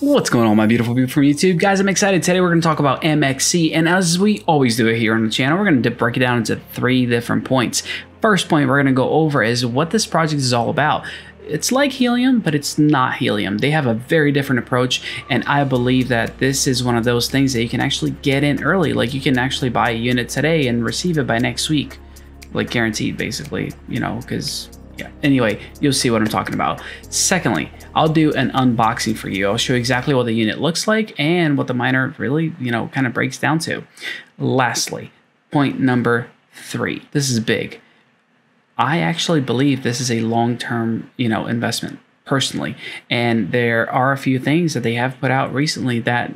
What's going on, my beautiful people from YouTube? Guys, I'm excited. Today we're going to talk about MXC, and as we always do it here on the channel, we're going to break it down into 3 different points. First point we're going to go over is what this project is all about. It's like Helium, but it's not Helium. They have a very different approach, and I believe that this is one of those things that you can actually get in early. Like, you can actually buy a unit today and receive it by next week. Like, guaranteed, basically, you know, because... yeah. Anyway, you'll see what I'm talking about. Secondly, I'll do an unboxing for you. I'll show you exactly what the unit looks like and what the miner really, kind of breaks down to. Lastly, point number 3. This is big. I actually believe this is a long-term, investment personally. And there are a few things that they have put out recently that,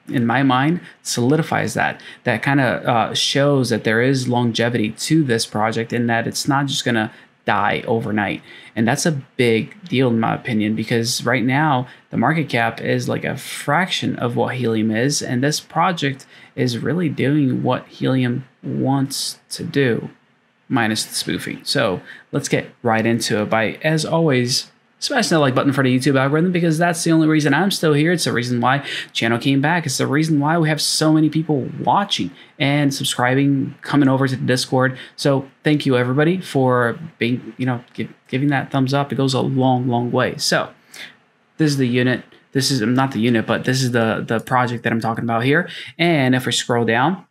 in my mind, solidifies that. That kind of shows that there is longevity to this project and that it's not just going to die overnight. And that's a big deal in my opinion, because right now the market cap is like a fraction of what Helium is, and this project is really doing what Helium wants to do, minus the spoofing. So let's get right into it by, as always, smash that like button for the YouTube algorithm, because that's the only reason I'm still here. It's the reason why channel came back. It's the reason why we have so many people watching and subscribing, coming over to the Discord. So thank you everybody for being, giving that thumbs up. It goes a long, long way. So this is the unit. This is not the unit, but this is the project that I'm talking about here. And if we scroll down,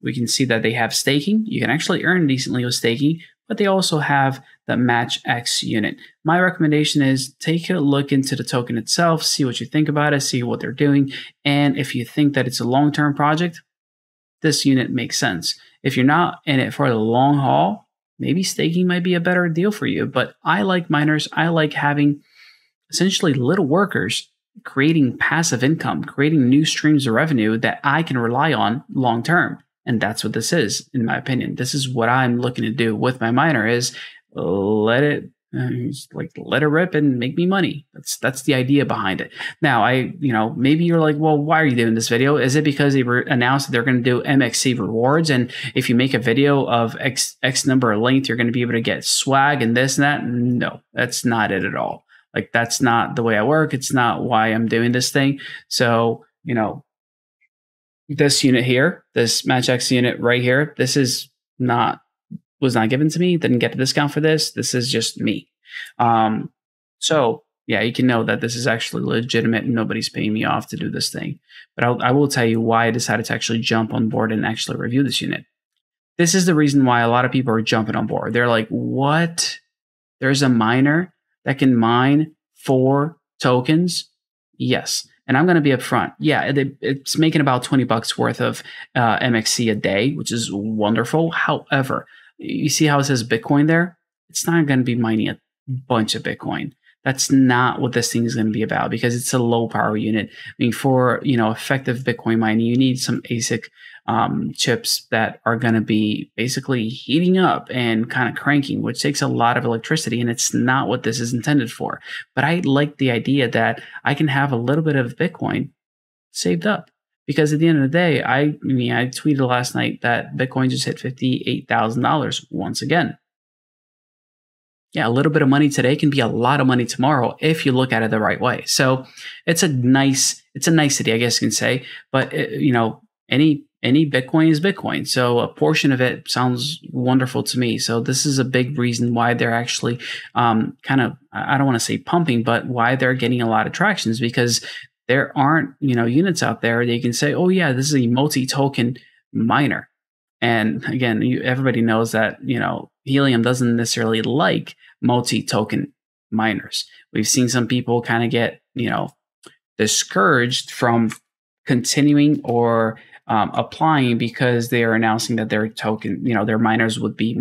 we can see that they have staking. You can actually earn decently with staking, but they also have the MatchX unit. My recommendation is take a look into the token itself, see what you think about it, see what they're doing. And if you think that it's a long-term project, this unit makes sense. If you're not in it for the long haul, maybe staking might be a better deal for you. But I like miners. I like having essentially little workers creating passive income, creating new streams of revenue that I can rely on long-term. And that's what this is, in my opinion. This is what I'm looking to do with my miner, is let it rip and make me money. That's the idea behind it. Now, maybe you're like, well, why are you doing this video? Is it because they announced that they're going to do MXC rewards, and if you make a video of X number of length, you're going to be able to get swag and this and that? No, that's not it at all. Like, that's not the way I work. It's not why I'm doing this thing. So, this unit here, this MatchX unit right here, this was not given to me. Didn't get a discount for this. This is just me. So yeah, you can know that this is actually legitimate and nobody's paying me off to do this thing. But I will tell you why I decided to actually jump on board and actually review this unit. This is the reason why a lot of people are jumping on board. They're like, what? There's a miner that can mine 4 tokens? Yes. And I'm going to be upfront. Yeah, it's making about $20 worth of MXC a day, which is wonderful. However, you see how it says Bitcoin there? It's not going to be mining a bunch of Bitcoin. That's not what this thing is going to be about, because it's a low power unit. I mean, for effective Bitcoin mining, you need some ASIC chips that are going to be basically heating up and kind of cranking, which takes a lot of electricity, and it's not what this is intended for. But I like the idea that I can have a little bit of Bitcoin saved up, because at the end of the day, I tweeted last night that Bitcoin just hit $58,000 once again. Yeah, a little bit of money today can be a lot of money tomorrow if you look at it the right way. So it's a nicety, I guess you can say. But any Bitcoin is Bitcoin. So a portion of it sounds wonderful to me. So this is a big reason why they're actually kind of, I don't want to say pumping, but why they're getting a lot of tractions, because there aren't units out there that you can say, oh yeah, this is a multi-token miner. And again, everybody knows that Helium doesn't necessarily like multi-token miners. We've seen some people kind of get discouraged from continuing or applying, because they are announcing that their token, their miners would be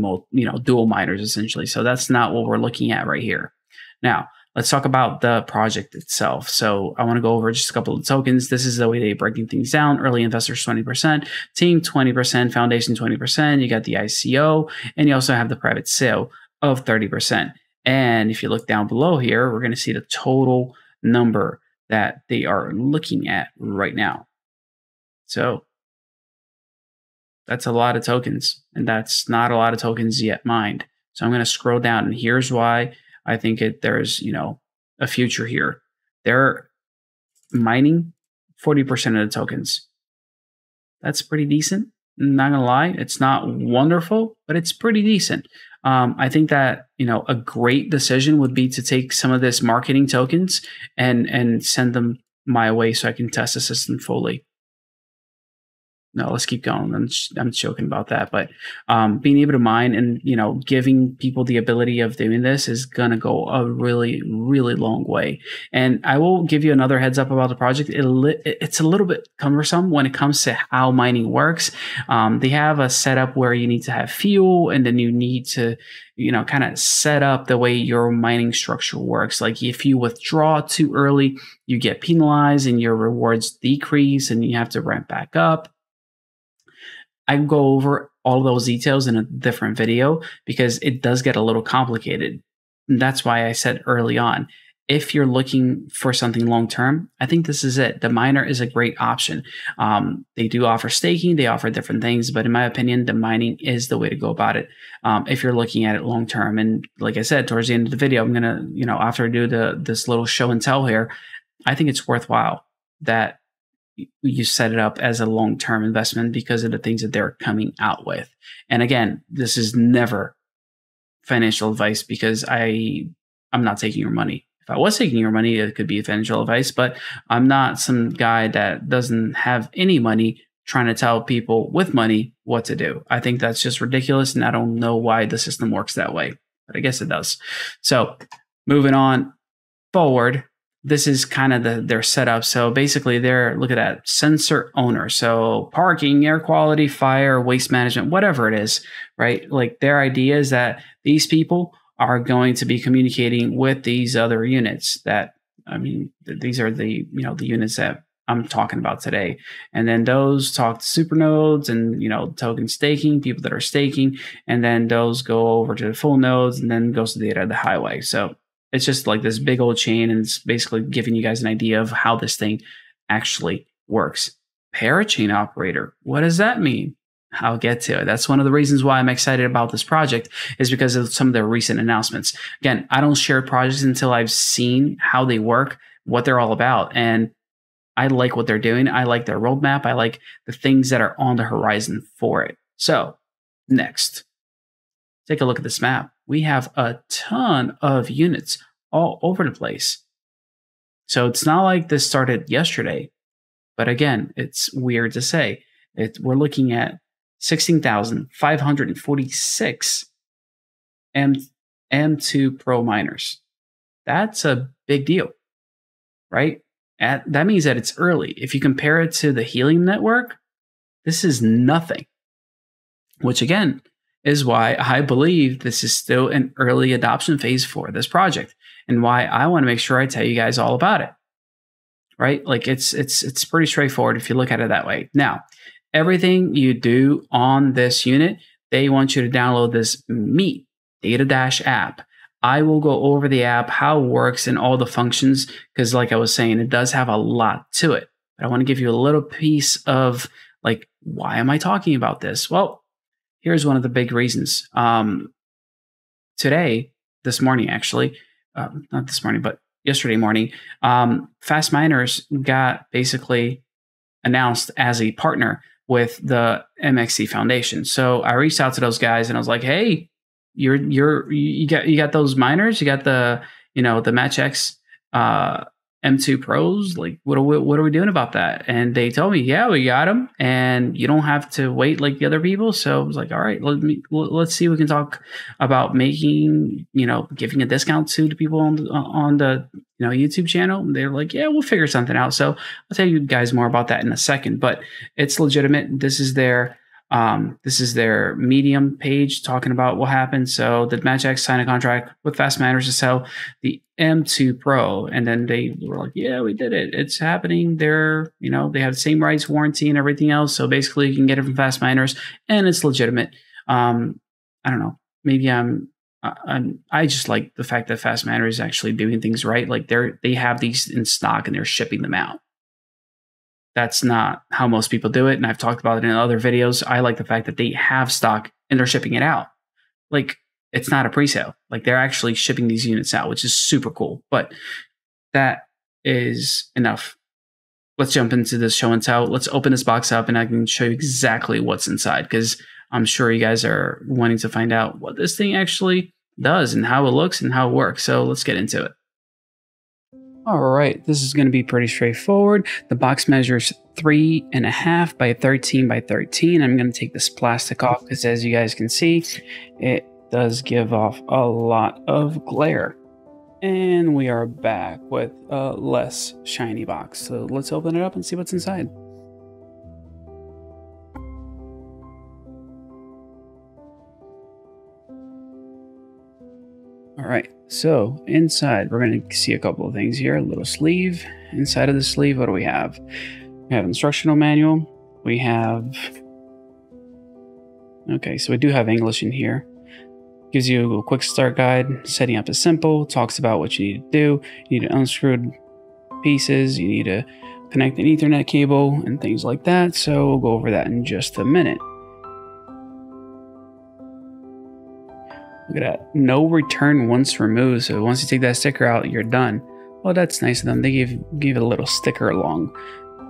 dual miners essentially. So that's not what we're looking at right here. Now, let's talk about the project itself. So I want to go over just a couple of tokens. This is the way they're breaking things down. Early investors, 20%, team, 20%, foundation, 20%. You got the ICO, and you also have the private sale of 30%. And if you look down below here, we're going to see the total number that they are looking at right now. So that's a lot of tokens, and that's not a lot of tokens yet mined. So I'm going to scroll down, and here's why I think there's a future here. They're mining 40% of the tokens. That's pretty decent. Not gonna lie, it's not wonderful, but it's pretty decent. I think that, you know, a great decision would be to take some of this marketing tokens and send them my way so I can test the system fully. No, let's keep going. I'm joking about that, but being able to mine and, you know, giving people the ability of doing this is gonna go a really, really long way. And I will give you another heads up about the project. It's a little bit cumbersome when it comes to how mining works. They have a setup where you need to have fuel, and then you need to, you know, kind of set up the way your mining structure works. Like if you withdraw too early, you get penalized and your rewards decrease, and you have to ramp back up. I can go over all of those details in a different video because it does get a little complicated. And that's why I said early on, if you're looking for something long-term, I think this is it. The miner is a great option. They do offer staking, they offer different things, but in my opinion, the mining is the way to go about it if you're looking at it long-term. And like I said, towards the end of the video, I'm gonna, you know, after I do this little show and tell here, I think it's worthwhile that you set it up as a long-term investment because of the things that they're coming out with. And again, this is never financial advice because I'm not taking your money. If I was taking your money, it could be financial advice, but I'm not some guy that doesn't have any money trying to tell people with money what to do. I think that's just ridiculous, and I don't know why the system works that way, but I guess it does. So moving on forward, this is kind of their setup. So basically look at that, sensor owner. So parking, air quality, fire, waste management, whatever it is, right? Like their idea is that these people are going to be communicating with these other units that, I mean, these are the, you know, the units that I'm talking about today. And then those talk to super nodes and, you know, token staking, people that are staking, and then those go over to the full nodes and then goes to the data of the highway. So it's just like this big old chain, and it's basically giving you guys an idea of how this thing actually works. Parachain operator, what does that mean? I'll get to it. That's one of the reasons why I'm excited about this project, is because of some of their recent announcements. Again, I don't share projects until I've seen how they work, what they're all about. And I like what they're doing. I like their roadmap. I like the things that are on the horizon for it. So next, take a look at this map. We have a ton of units all over the place. So it's not like this started yesterday, but again, it's weird to say. We're looking at 16,546 M2 Pro miners. That's a big deal, right? That means that it's early. If you compare it to the Helium Network, this is nothing, which again, is why I believe this is still an early adoption phase for this project, and why I want to make sure I tell you guys all about it. Right? Like it's pretty straightforward if you look at it that way. Now, everything you do on this unit, they want you to download this Meet Data Dash app. I will go over the app, how it works, and all the functions, because like I was saying, it does have a lot to it. But I want to give you a little piece of like, why am I talking about this? Well, here's one of the big reasons. This morning, actually, not this morning, but yesterday morning, Fast Miners got basically announced as a partner with the MXC Foundation. So I reached out to those guys and I was like, "Hey, you got those miners? You got the, you know, the MatchX M2 Pros, like what are we doing about that?" And they told me, yeah, we got them, and you don't have to wait like the other people. So I was like, all right, let's see, we can talk about making, you know, giving a discount to the people on the you know, YouTube channel. And they're like, yeah, we'll figure something out. So I'll tell you guys more about that in a second, but it's legitimate. This is their Medium page talking about what happened. So the MatchX signed a contract with Fast Miners to sell the M2 Pro, and then they were like, "Yeah, we did it. It's happening." They're, you know, they have the same rights, warranty, and everything else. So basically, you can get it from Fast Miners, and it's legitimate. I don't know. Maybe I just like the fact that Fast Miners is actually doing things right. Like they have these in stock and they're shipping them out. That's not how most people do it, and I've talked about it in other videos. I like the fact that they have stock and they're shipping it out. Like, it's not a pre-sale. Like, they're actually shipping these units out, which is super cool. But that is enough let's jump into this show and tell. Let's open this box up and I can show you exactly what's inside, because I'm sure you guys are wanting to find out what this thing actually does and how it looks and how it works. So let's get into it. All right, this is going to be pretty straightforward. The box measures 3.5 by 13 by 13. I'm going to take this plastic off because, as you guys can see, it does give off a lot of glare. And we are back with a less shiny box. So let's open it up and see what's inside. All right, so inside we're going to see a couple of things here. A little sleeve. Inside of the sleeve, what do we have? We have instructional manual. We have, okay, so we do have English in here. Gives you a quick start guide. Setting up is simple. Talks about what you need to do. You need to unscrew pieces. You need to connect an Ethernet cable and things like that. So we'll go over that in just a minute. Look at that. No return once removed. So once you take that sticker out, you're done. Well, that's nice of them. They gave a little sticker along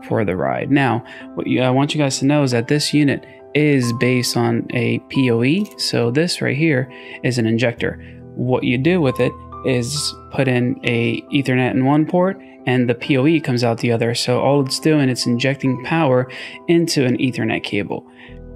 for the ride. Now, what I want you guys to know is that this unit is based on a PoE. So this right here is an injector. What you do with it is put in a Ethernet in one port and the PoE comes out the other. So all it's doing, it's injecting power into an Ethernet cable.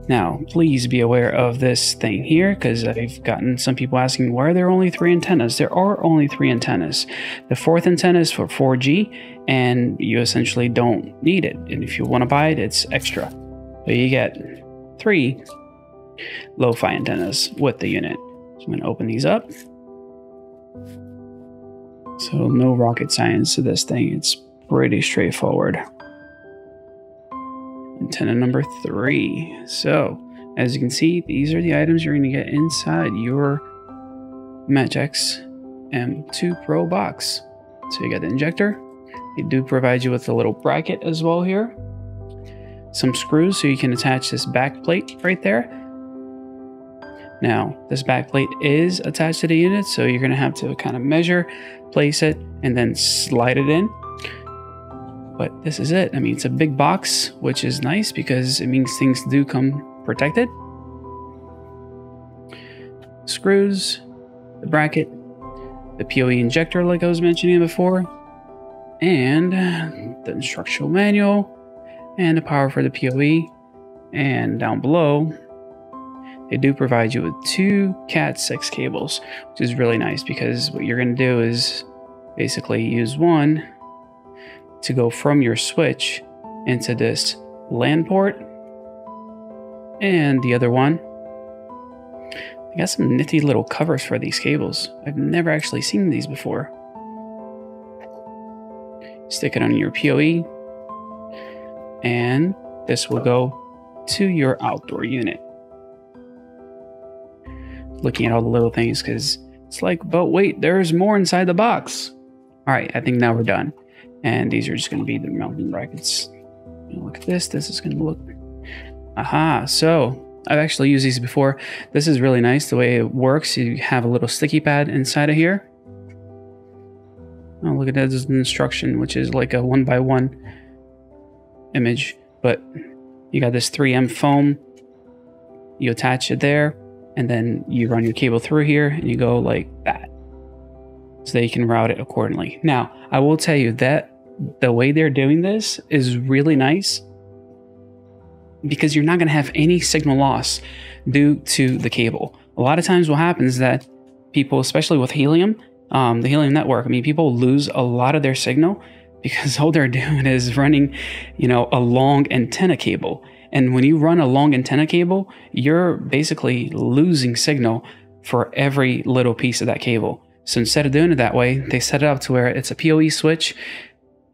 Now, please be aware of this thing here, because I've gotten some people asking, why are there only 3 antennas? There are only 3 antennas. The 4th antenna is for 4G, and you essentially don't need it. And if you want to buy it, it's extra. So you get 3 lo-fi antennas with the unit. So I'm going to open these up. So no rocket science to this thing. It's pretty straightforward. Antenna number 3. So, as you can see, these are the items you're going to get inside your MatchX M2 Pro box. So you got the injector. They do provide you with a little bracket as well here. Some screws so you can attach this back plate right there. Now, this back plate is attached to the unit, so you're going to have to kind of measure, place it, and then slide it in. But this is it. I mean, it's a big box, which is nice because it means things do come protected. Screws, the bracket, the PoE injector like I was mentioning before, and the instructional manual, and the power for the PoE. And down below, they do provide you with 2 Cat6 cables, which is really nice because what you're going to do is basically use one to go from your switch into this LAN port, and the other one, I got some nifty little covers for these cables. I've never actually seen these before. Stick it on your PoE, and this will go to your outdoor unit. Looking at all the little things because it's like, but wait, there's more inside the box. All right, I think now we're done. And these are just going to be the mounting brackets. Look at this. This is going to look... Aha. So I've actually used these before. This is really nice the way it works. You have a little sticky pad inside of here. Oh, look at that. This is an instruction, which is like a 1x1 image. But you got this 3M foam. You attach it there. And then you run your cable through here. And you go like that. So that you can route it accordingly. Now, I will tell you that the way they're doing this is really nice because you're not going to have any signal loss due to the cable. A lot of times what happens is that people, especially with Helium, the Helium Network, I mean, people lose a lot of their signal because all they're doing is running, you know, a long antenna cable. And when you run a long antenna cable, you're basically losing signal for every little piece of that cable. So instead of doing it that way, they set it up to where it's a PoE switch.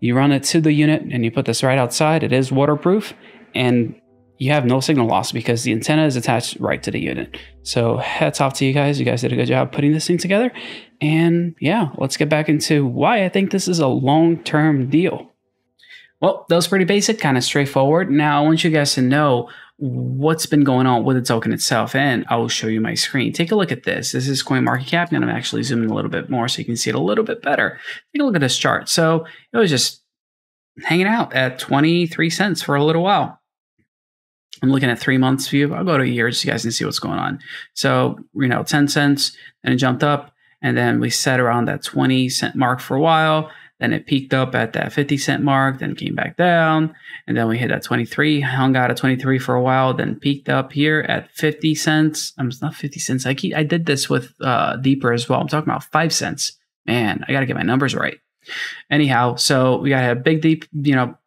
You run it to the unit and you put this right outside. It is waterproof and you have no signal loss because the antenna is attached right to the unit. So hats off to you guys. You guys did a good job putting this thing together. And yeah, let's get back into why I think this is a long-term deal. Well, that was pretty basic, kind of straightforward. Now I want you guys to know what's been going on with the token itself, and I will show you my screen. Take a look at this. This is CoinMarketCap, and I'm actually zooming a little bit more so you can see it a little bit better. Take a look at this chart. So it was just hanging out at 23 cents for a little while. I'm looking at 3 months view. I'll go to a year so you guys can see what's going on. So, 10 cents, and it jumped up, and then we sat around that 20-cent mark for a while. Then it peaked up at that 50-cent mark, then came back down, and then we hit that 23, hung out at 23 for a while, then peaked up here at 50 cents. It's not 50 cents. I did this with deeper as well. I'm talking about 5 cents. Man, I got to get my numbers right. Anyhow, so we got a big deep,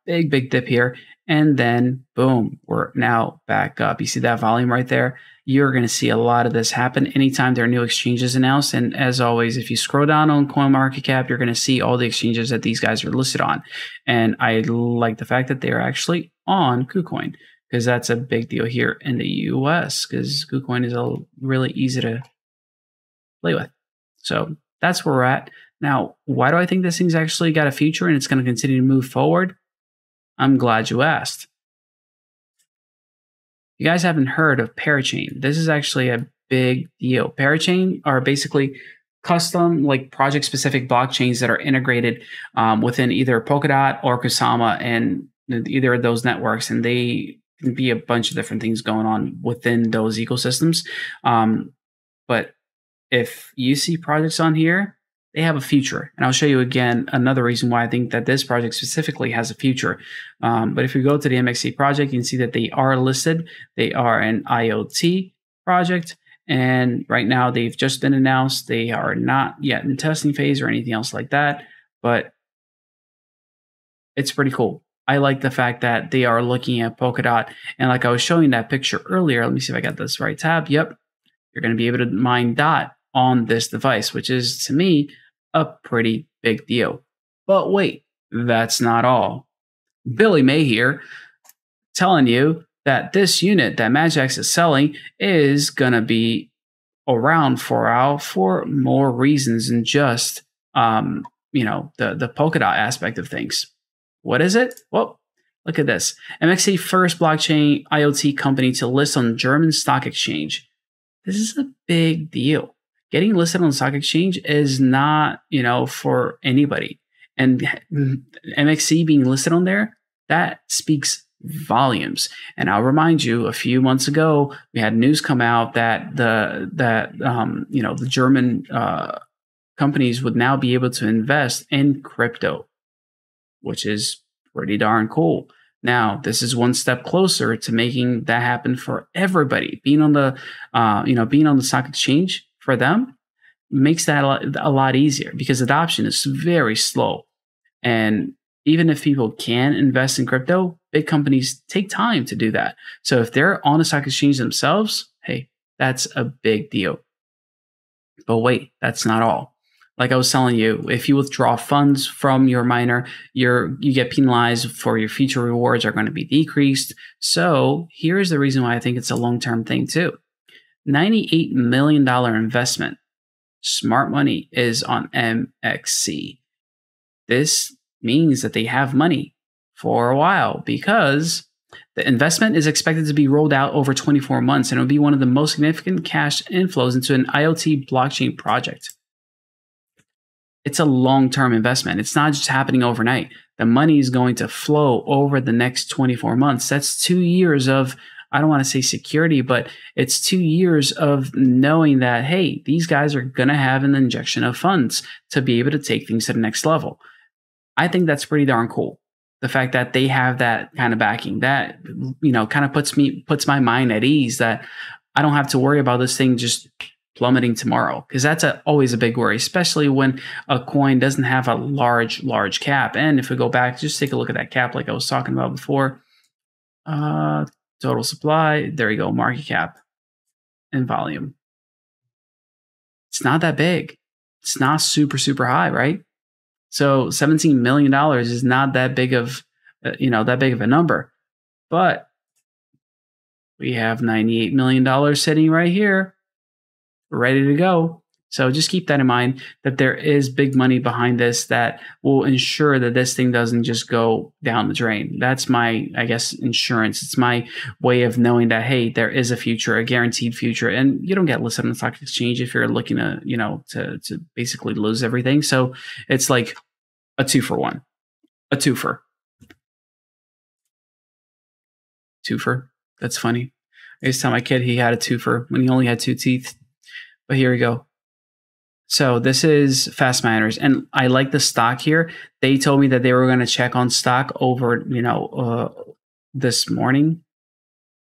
big dip here. And then boom, we're now back up. You see that volume right there? You're going to see a lot of this happen anytime there are new exchanges announced. And as always, if you scroll down on CoinMarketCap, you're going to see all the exchanges that these guys are listed on. And I like the fact that they're actually on KuCoin, because that's a big deal here in the US, because KuCoin is really easy to play with. So that's where we're at. Now, why do I think this thing's actually got a future and it's going to continue to move forward? I'm glad you asked. You guys haven't heard of Parachain. This is actually a big deal. Parachain are basically custom, project-specific blockchains that are integrated within either Polkadot or Kusama and either of those networks, and they can be a bunch of different things going on within those ecosystems. But if you see projects on here, they have a future. And I'll show you again another reason why I think that this project specifically has a future. But if you go to the MXC project, you can see that they are listed. They are an IoT project. And right now they've just been announced. They are not yet in testing phase or anything else like that. But it's pretty cool. I like the fact that they are looking at Polkadot. And like I was showing that picture earlier, let me see if I got this right tab. Yep. You're going to be able to mine DOT on this device, which is, to me, a pretty big deal. But wait, that's not all. Billy May here telling you that this unit that MatchX is selling is going to be around for more reasons than just the Polkadot aspect of things. What is it? Well, look at this. MXC first blockchain IoT company to list on German stock exchange. This is a big deal. Getting listed on the stock exchange is not, for anybody. And MXC being listed on there, that speaks volumes. And I'll remind you, a few months ago, we had news come out that the German companies would now be able to invest in crypto, which is pretty darn cool. Now, this is one step closer to making that happen for everybody. Being on the stock exchange for them makes that a lot easier, because adoption is very slow. And even if people can invest in crypto, big companies take time to do that. So if they're on the stock exchange themselves, hey, that's a big deal. But wait, that's not all. Like I was telling you, if you withdraw funds from your miner, you get penalized for your future rewards are going to be decreased. So here's the reason why I think it's a long-term thing too. $98 million investment. Smart money is on MXC. This means that they have money for a while, because the investment is expected to be rolled out over 24 months, and it'll be one of the most significant cash inflows into an IoT blockchain project. It's a long-term investment. It's not just happening overnight. The money is going to flow over the next 24 months. That's 2 years of, I don't want to say security, but it's 2 years of knowing that, hey, these guys are going to have an injection of funds to be able to take things to the next level. I think that's pretty darn cool. The fact that they have that kind of backing, that, kind of puts my mind at ease that I don't have to worry about this thing just plummeting tomorrow, because that's always a big worry, especially when a coin doesn't have a large cap. And if we go back, just take a look at that cap like I was talking about before. Total supply, there you go, market cap and volume. It's not that big. It's not super high, right? So $17 million is not that big of a number. But we have $98 million sitting right here, ready to go. So just keep that in mind, that there is big money behind this that will ensure that this thing doesn't just go down the drain. That's my, insurance. It's my way of knowing that, hey, there is a future, a guaranteed future. And you don't get listed on the stock exchange if you're looking to, to basically lose everything. So it's like a 2-for-1, a twofer. Twofer. That's funny. I used to tell my kid he had a twofer when he only had 2 teeth. But here we go. So this is Fast Miners, and I like the stock here. They told me that they were going to check on stock over, this morning.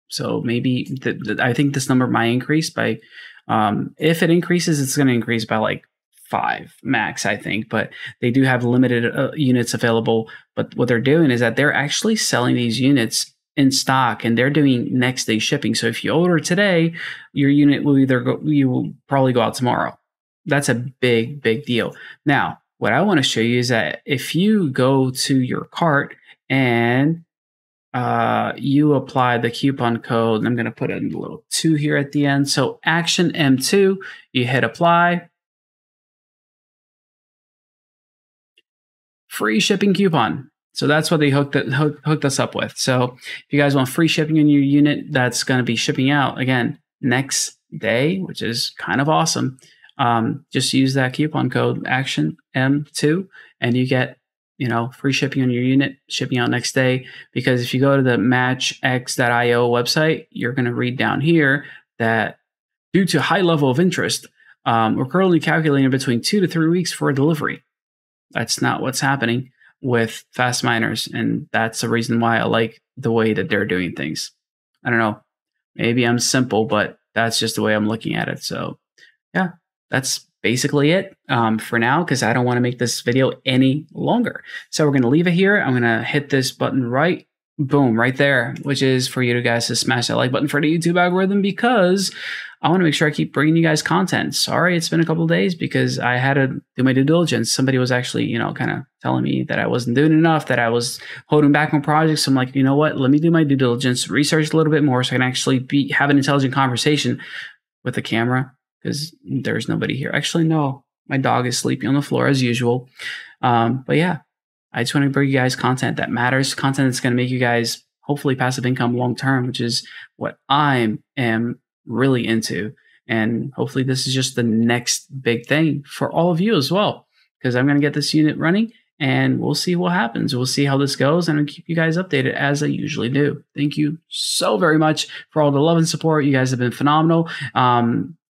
So maybe I think this number might increase by, if it increases, it's going to increase by like 5 max, I think. But they do have limited units available. But what they're doing is that they're actually selling these units in stock, and they're doing next day shipping. So if you order today, your unit will you will probably go out tomorrow. That's a big deal. Now, what I want to show you is that if you go to your cart and you apply the coupon code, and I'm going to put a little 2 here at the end. So Action M2, you hit apply. Free shipping coupon. So that's what they hooked us up with. So if you guys want free shipping in your unit, that's going to be shipping out again next day, which is kind of awesome. Just use that coupon code Action M2, and you get free shipping on your unit, shipping out next day. Because if you go to the MatchX.io website, you're going to read down here that due to high level of interest, we're currently calculating between 2 to 3 weeks for a delivery. That's not what's happening with Fast Miners, and that's the reason why I like the way that they're doing things. I don't know, maybe I'm simple, but that's just the way I'm looking at it. So yeah, that's basically it for now, because I don't want to make this video any longer. So we're going to leave it here. I'm going to hit this button right there, which is for you guys to smash that like button for the YouTube algorithm, because I want to make sure I keep bringing you guys content. Sorry, it's been a couple of days because I had to do my due diligence. Somebody was actually, kind of telling me that I wasn't doing enough, that I was holding back on projects. So I'm like, you know what? Let me do my due diligence, research a little bit more so I can actually have an intelligent conversation with the camera, because there's nobody here. Actually, no, my dog is sleeping on the floor as usual. But yeah, I just want to bring you guys content that matters, content that's going to make you guys hopefully passive income long term, which is what I am really into. And hopefully this is just the next big thing for all of you as well, because I'm going to get this unit running and we'll see what happens. We'll see how this goes, and I'll keep you guys updated as I usually do. Thank you so very much for all the love and support. You guys have been phenomenal.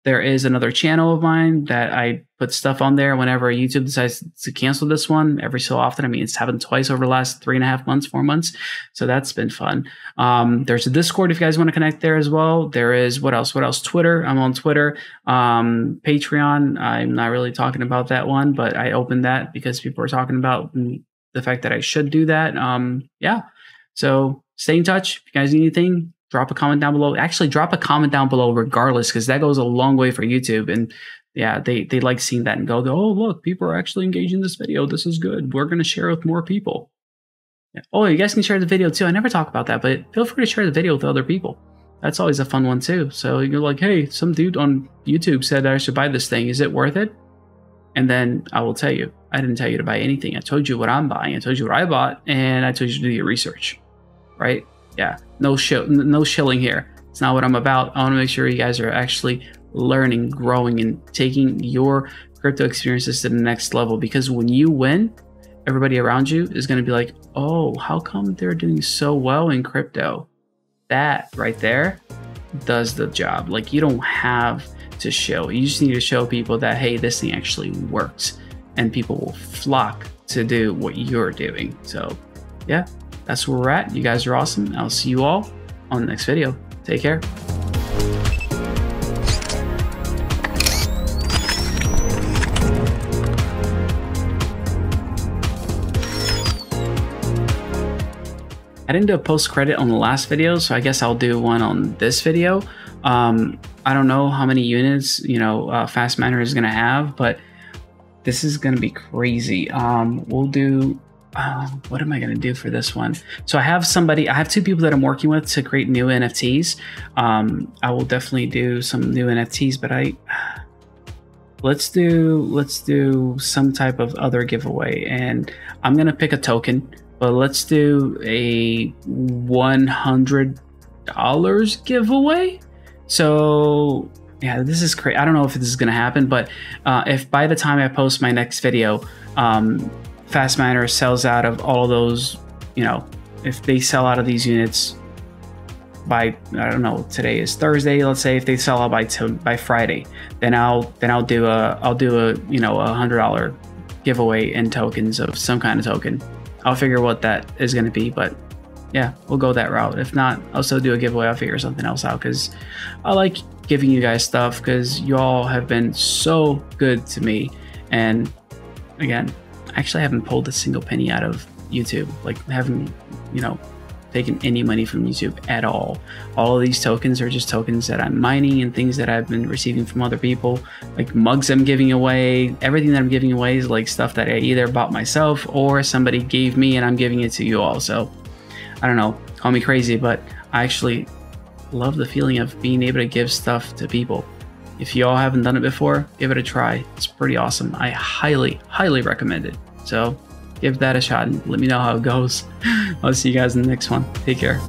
There is another channel of mine that I put stuff on there whenever YouTube decides to cancel this one every so often. I mean, it's happened twice over the last 3.5 months, 4 months. So that's been fun. There's a Discord if you guys want to connect there as well. There is, what else? Twitter. I'm on Twitter. Patreon. I'm not really talking about that one, but I opened that because people are talking about the fact that I should do that. Yeah. So stay in touch. If you guys need anything, drop a comment down below. Actually, drop a comment down below regardless, because that goes a long way for YouTube. And yeah, they like seeing that and go, oh, look, people are actually engaging this video. This is good. We're going to share with more people. Yeah. Oh, you guys can share the video too. I never talk about that, but feel free to share the video with other people. That's always a fun one too. So you're like, hey, some dude on YouTube said I should buy this thing. Is it worth it? And then I will tell you, I didn't tell you to buy anything. I told you what I'm buying. I told you what I bought, and I told you to do your research, right? Yeah, no shilling here. It's not what I'm about. I want to make sure you guys are actually learning, growing, and taking your crypto experiences to the next level. Because when you win, everybody around you is going to be like, oh, how come they're doing so well in crypto? That right there does the job. Like, you don't have to show. You just need to show people that, hey, this thing actually works, and people will flock to do what you're doing. So yeah, that's where we're at. You guys are awesome. I'll see you all on the next video. Take care. I didn't do a post credit on the last video, so I guess I'll do one on this video. I don't know how many units, Fast Miner is going to have, but this is going to be crazy. We'll do, what am I going to do for this one? So I have 2 people that I'm working with to create new NFTs. I will definitely do some new NFTs, but let's do some type of other giveaway, and I'm going to pick a token. But let's do a $100 giveaway. So yeah, this is crazy. I don't know if this is gonna happen, but if by the time I post my next video, Fast Miner sells out of all of those, if they sell out of these units by, I don't know, today is Thursday, let's say if they sell out by Friday, then I'll do a you know, $100 giveaway in tokens of some kind of token. I'll figure what that is going to be, but yeah, we'll go that route. If not, I'll still do a giveaway. I'll figure something else out because I like giving you guys stuff because you all have been so good to me. And again, I actually haven't pulled a single penny out of YouTube. Like, haven't, you know, taken any money from YouTube at all. All of these tokens are just tokens that I'm mining and things that I've been receiving from other people, like mugs I'm giving away. Everything that I'm giving away is like stuff that I either bought myself or somebody gave me and I'm giving it to you all. So I don't know, call me crazy, but I actually love the feeling of being able to give stuff to people. If you all haven't done it before, give it a try. It's pretty awesome. I highly recommend it. So give that a shot and let me know how it goes. I'll see you guys in the next one. Take care.